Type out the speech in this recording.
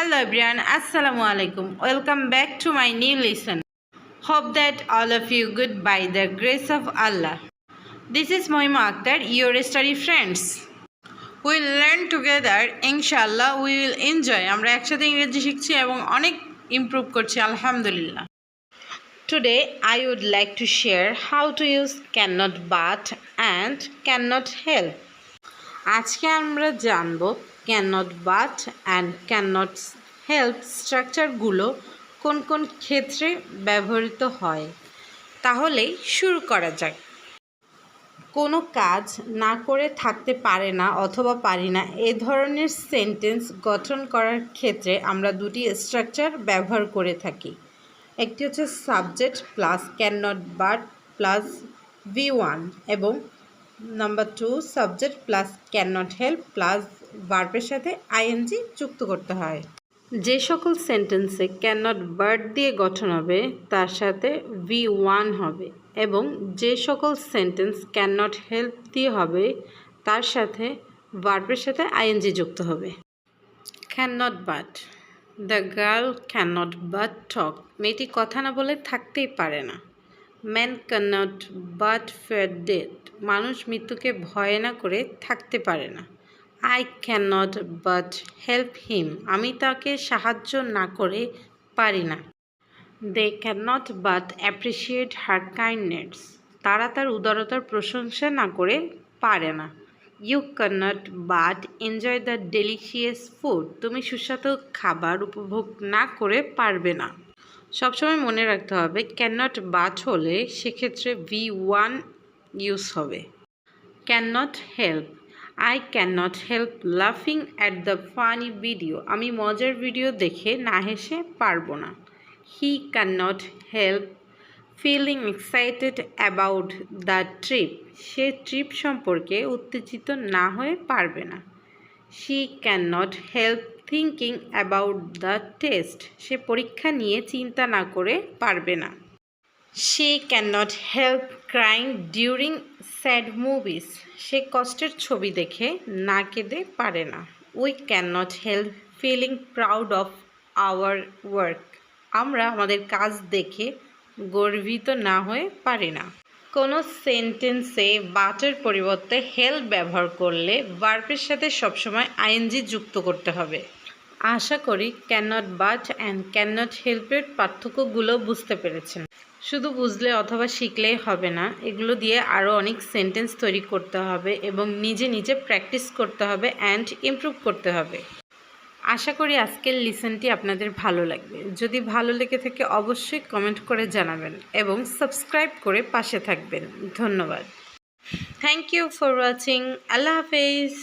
Hello everyone, Assalamu alaikum. Welcome back to my new lesson. Hope that all of you good by the grace of Allah. This is Mohima Akhtar, your study friends. We will learn together, inshallah we will enjoy. আমরা একসাথে ইংরেজি শিখছি এবং অনেক improve করছি আলহামদুলিল্লাহ. Today I would like to share how to use cannot but and cannot help. আজকে আমরা জানব cannot but and cannot help স্ট্রাকচারগুলো কোন কোন ক্ষেত্রে ব্যবহৃত হয়। তাহলে শুরু করা যাক। কোনো কাজ না করে থাকতে পারে না অথবা পারি না এই ধরনের সেন্টেন্স গঠন করার ক্ষেত্রে আমরা দুটি স্ট্রাকচার ব্যবহার করে থাকি। একটি হচ্ছে subject plus cannot but plus V1 এবং number 2 subject plus cannot help plus ভার্বের সাথে আইএনজি যুক্ত করতে হয়। যে সকল সেন্টেন্সে cannot but দিয়ে গঠন হবে তার সাথে V1 হবে এবং যে সকল সেন্টেন্স cannot help দিয়ে হবে তার সাথে ভার্বের সাথে আইএনজি যুক্ত হবে। cannot but The girl cannot but talk. মেয়েটি কথা না বলে থাকতেই পারে না। Man cannot but fear death. মানুষ মৃত্যুকে ভয় না করে থাকতে পারে না। I cannot but help him. আমি তাকে সাহায্য না করে পারি না। They cannot but appreciate her kindness. তারা তার উদারতার প্রশংসা না করে পারে না। You cannot but enjoy the delicious food. তুমি সুস্বাদু খাবার উপভোগ না করে পারবে না। সবসময় মনে রাখতে হবে cannot but হলে সেক্ষেত্রে V1 ইউজ হবে। Cannot help. I cannot help laughing at the funny video. আমি মজার ভিডিও দেখে না হেসে পারবো না। He cannot help feeling excited about the trip. Say trip সম্পর্কে উত্তেজিত না হয়ে পারবে না। She cannot help thinking about the test. সে পরীক্ষা নিয়ে চিন্তা না করে পারবে না। She cannot help crying during sad movies. সে কষ্টের ছবি দেখে না কেঁদে পারে না। We cannot help feeling proud of our work. আমরা আমাদের কাজ দেখে গর্বিত না হয়ে পারি না। কোনো সেন্টেন্সে বাটের পরিবর্তে হেল্প ব্যবহার করলে ভার্বের সাথে সবসময় আইএনজি যুক্ত করতে হবে। আশা করি cannot but and cannot help এর পার্থক্যগুলো বুঝতে পেরেছেন। শুধু বুঝলে অথবা শিখলেই হবে না, এগুলো দিয়ে আরও অনেক সেন্টেন্স তৈরি করতে হবে এবং নিজে নিজে প্র্যাকটিস করতে হবে অ্যান্ড ইমপ্রুভ করতে হবে। আশা করি আজকের লিসনটি আপনাদের ভালো লাগবে। যদি ভালো লেগে থাকে অবশ্যই কমেন্ট করে জানাবেন এবং সাবস্ক্রাইব করে পাশে থাকবেন। ধন্যবাদ। Thank you for watching. আল্লাহ হাফেজ।